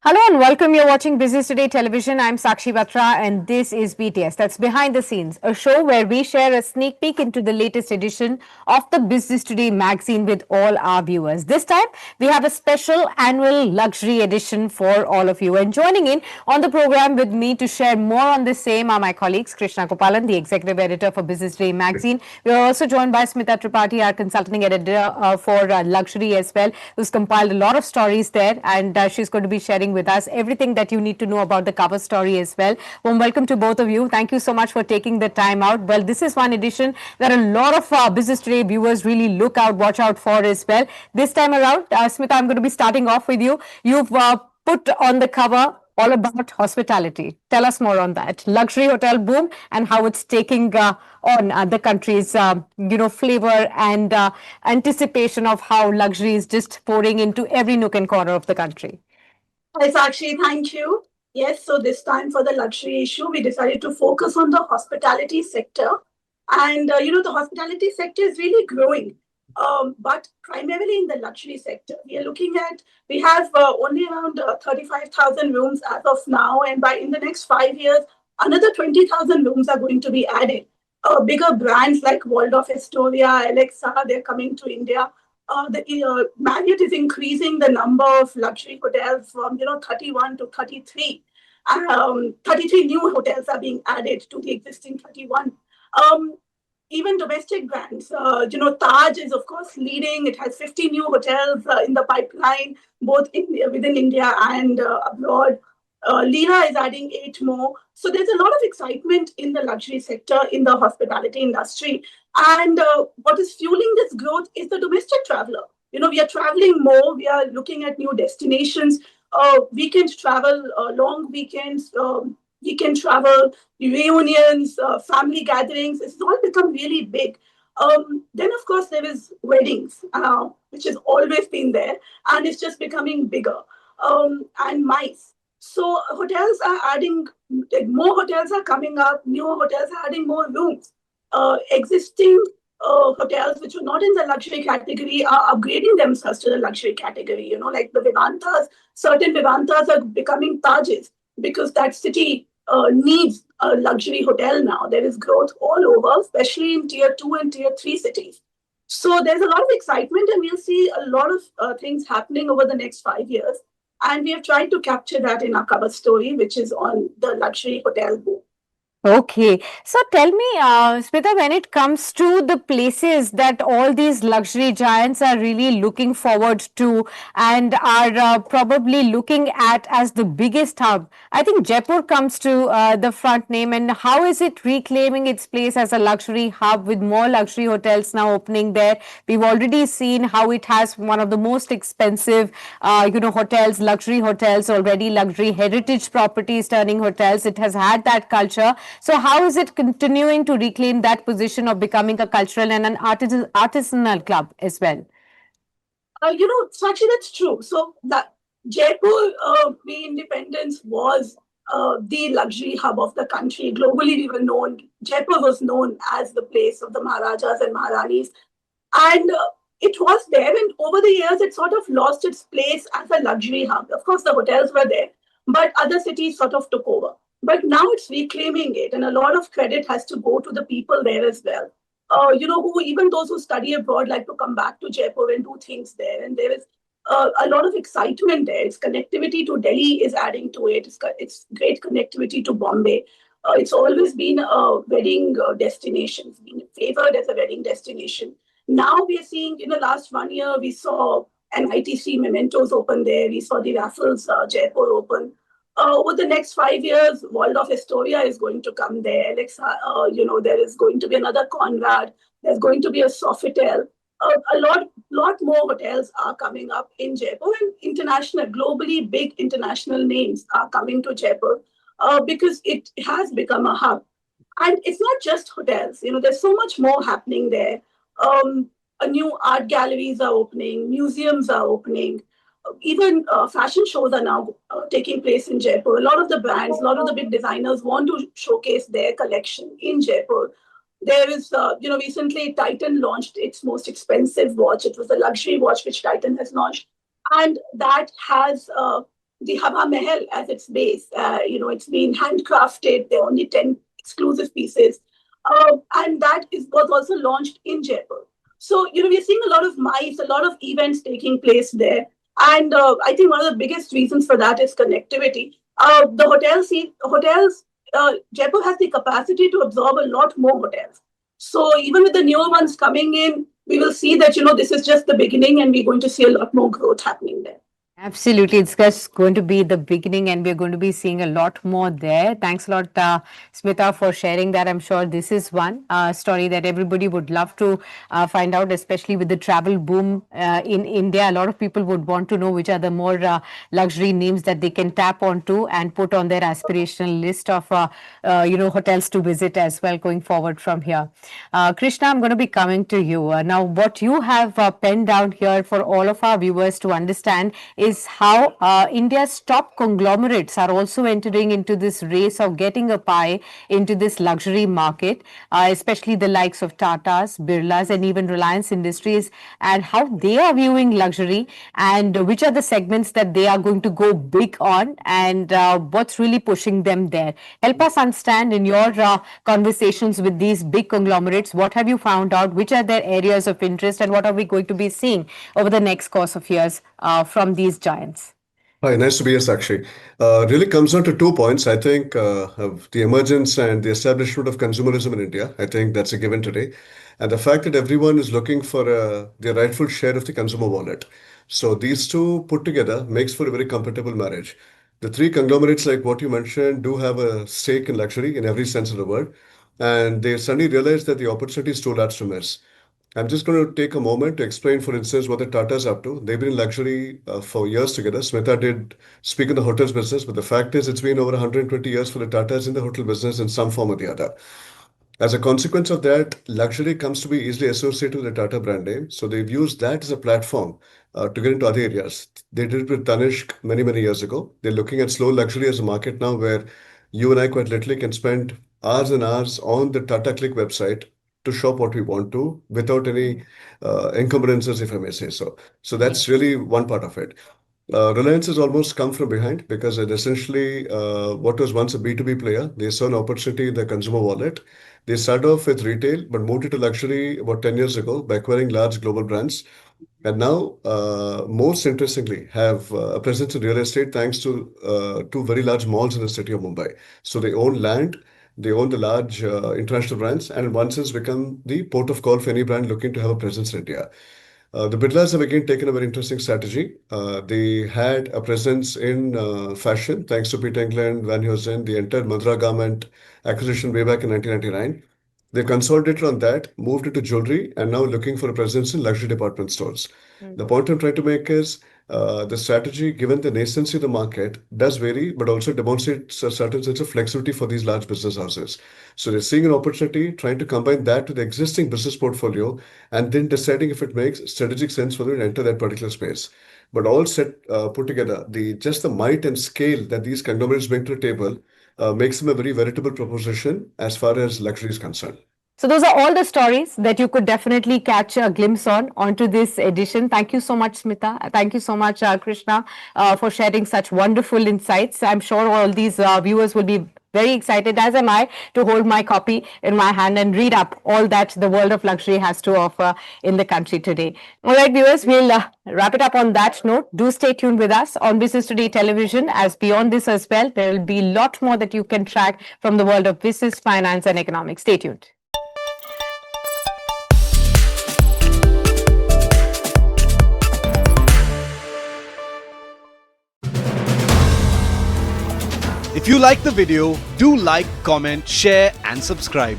Hello and welcome. You're watching Business Today Television. I'm Sakshi Batra and this is BTS. That's Behind the Scenes, a show where we share a sneak peek into the latest edition of the Business Today magazine with all our viewers. This time we have a special annual luxury edition for all of you. And joining in on the program with me to share more on the same are my colleagues Krishna Gopalan, the executive editor for Business Today magazine. We are also joined by Smita Tripathi, our consulting editor for luxury as well, who's compiled a lot of stories there, and she's going to be sharing with us everything that you need to know about the cover story as well. Warm welcome to both of you. Thank you so much for taking the time out. Well, this is one edition that a lot of Business Today viewers really watch out for as well. This time around, Smita, I'm going to be starting off with you. You've put on the cover all about hospitality. Tell us more on that. Luxury hotel boom and how it's taking on the country's, flavor and anticipation of how luxury is just pouring into every nook and corner of the country. Hi, Sakshi. Thank you. Yes, so this time for the luxury issue, we decided to focus on the hospitality sector. And, the hospitality sector is really growing, but primarily in the luxury sector. We have only around 35,000 rooms as of now. And in the next 5 years, another 20,000 rooms are going to be added. Bigger brands like Waldorf Astoria, Alexa, they're coming to India. The Marriott is increasing the number of luxury hotels from 31 to 33. 33 new hotels are being added to the existing 31. Um, Even domestic brands, Taj is of course leading. It has 50 new hotels in the pipeline, both within India and abroad. Leela is adding 8 more. So there's a lot of excitement in the luxury sector, in the hospitality industry. And what is fueling this growth is the domestic traveler. We are traveling more. We are looking at new destinations, weekend travel, long weekends, weekend travel, reunions, family gatherings. It's all become really big. Then, of course, there is weddings, which has always been there, and it's just becoming bigger. And MICE. So hotels are adding, like, more hotels are coming up, newer hotels are adding more rooms. Existing hotels which are not in the luxury category are upgrading themselves to the luxury category, like the Vivantas. Certain Vivantas are becoming Tajes because that city needs a luxury hotel now. There is growth all over, especially in tier 2 and tier 3 cities. So there's a lot of excitement, and we'll see a lot of things happening over the next 5 years. And we have tried to capture that in our cover story, which is on the luxury hotel boom. Okay. So tell me, Smita, when it comes to the places that all these luxury giants are really looking forward to and are probably looking at as the biggest hub, I think Jaipur comes to the front name. And how is it reclaiming its place as a luxury hub with more luxury hotels now opening there? We've already seen how it has one of the most expensive, hotels, luxury hotels already, luxury heritage properties turning hotels. It has had that culture. So how is it continuing to reclaim that position of becoming a cultural and an artisanal club as well? Sakshi, that's true. So that Jaipur pre-independence was the luxury hub of the country. Globally, we were known. Jaipur was known as the place of the Maharajas and Maharanis, and it was there. And over the years, it sort of lost its place as a luxury hub. Of course, the hotels were there, but other cities sort of took over. But now it's reclaiming it, and a lot of credit has to go to the people there as well. Who even those who study abroad like to come back to Jaipur and do things there. And there is a lot of excitement there. Its connectivity to Delhi is adding to it. It's great connectivity to Bombay. It's always been a wedding destination. It's been favored as a wedding destination. Now we are seeing, in the last 1 year, we saw an ITC Mementos open there. We saw the Raffles Jaipur open. Over the next 5 years, Waldorf Astoria is going to come there. Alexa, there is going to be another Conrad. There's going to be a Sofitel. A lot more hotels are coming up in Jaipur, and globally big international names are coming to Jaipur because it has become a hub. And it's not just hotels. There's so much more happening there. A new art galleries are opening, museums are opening, even fashion shows are now taking place in Jaipur. A lot of the brands, a lot of the big designers want to showcase their collection in Jaipur. There is, recently Titan launched its most expensive watch. It was a luxury watch which Titan has launched. And that has the Hava Mahal as its base. It's been handcrafted. There are only 10 exclusive pieces. And was also launched in Jaipur. So, we're seeing a lot of MICE, a lot of events taking place there. And I think one of the biggest reasons for that is connectivity. Jaipur has the capacity to absorb a lot more hotels. So even with the newer ones coming in, we will see that, this is just the beginning and we're going to see a lot more growth happening there. Absolutely. It's just going to be the beginning, and we're going to be seeing a lot more there. Thanks a lot, Smita, for sharing that. I'm sure this is one story that everybody would love to find out, especially with the travel boom in India. A lot of people would want to know which are the more luxury names that they can tap onto and put on their aspirational list of, hotels to visit as well going forward from here. Krishna, I'm going to be coming to you. Now, what you have penned down here for all of our viewers to understand is how India's top conglomerates are also entering into this race of getting a pie into this luxury market, especially the likes of Tata's, Birla's, and even Reliance Industries, and how they are viewing luxury and which are the segments that they are going to go big on, and what's really pushing them there. Help us understand in your conversations with these big conglomerates, what have you found out, which are their areas of interest, and what are we going to be seeing over the next course of years from these giants? Hi, nice to be here, Sakshi. Really comes down to 2 points. I think of the emergence and the establishment of consumerism in India. I think that's a given today. And the fact that everyone is looking for their rightful share of the consumer wallet. So these two put together makes for a very compatible marriage. The three conglomerates, like what you mentioned, do have a stake in luxury in every sense of the word. And they suddenly realize that the opportunity is too large to miss. I'm just going to take a moment to explain, for instance, what the Tata's up to. They've been in luxury for years together. Smita did speak in the hotels business, but the fact is it's been over 120 years for the Tata's in the hotel business in some form or the other. As a consequence of that, luxury comes to be easily associated with the Tata brand name. So they've used that as a platform to get into other areas. They did it with Tanishq many, many years ago. They're looking at slow luxury as a market now where you and I quite literally can spend hours and hours on the Tata Click website to shop what we want to without any encumbrances, if I may say so. So that's really one part of it. Reliance has almost come from behind because it essentially, what was once a B2B player, they saw an opportunity in the consumer wallet. They started off with retail, but moved into luxury about 10 years ago by acquiring large global brands. And now, most interestingly, have a presence in real estate thanks to two very large malls in the city of Mumbai. So they own land, they own the large international brands, and in one sense become the port of call for any brand looking to have a presence in India. The Birlas have again taken a very interesting strategy. They had a presence in fashion thanks to Peter England, Van Heusen, the entire Madra garment acquisition way back in 1999. They consolidated on that, moved into jewelry, and now looking for a presence in luxury department stores. The point I'm trying to make is the strategy, given the nascency of the market, does vary, but also demonstrates a certain sense of flexibility for these large business houses. So they're seeing an opportunity, trying to combine that with the existing business portfolio, and then deciding if it makes strategic sense for them to enter that particular space. But all set put together, the might and scale that these conglomerates bring to the table makes them a very veritable proposition as far as luxury is concerned. So those are all the stories that you could definitely catch a glimpse on onto this edition. Thank you so much, Smita. Thank you so much, Krishna, for sharing such wonderful insights. I'm sure all these viewers will be very excited, as am I, to hold my copy in my hand and read up all that the world of luxury has to offer in the country today. All right, viewers, we'll wrap it up on that note. Do stay tuned with us on Business Today Television, as beyond this as well, there will be a lot more that you can track from the world of business, finance, and economics. Stay tuned. If you like the video, do like, comment, share and subscribe.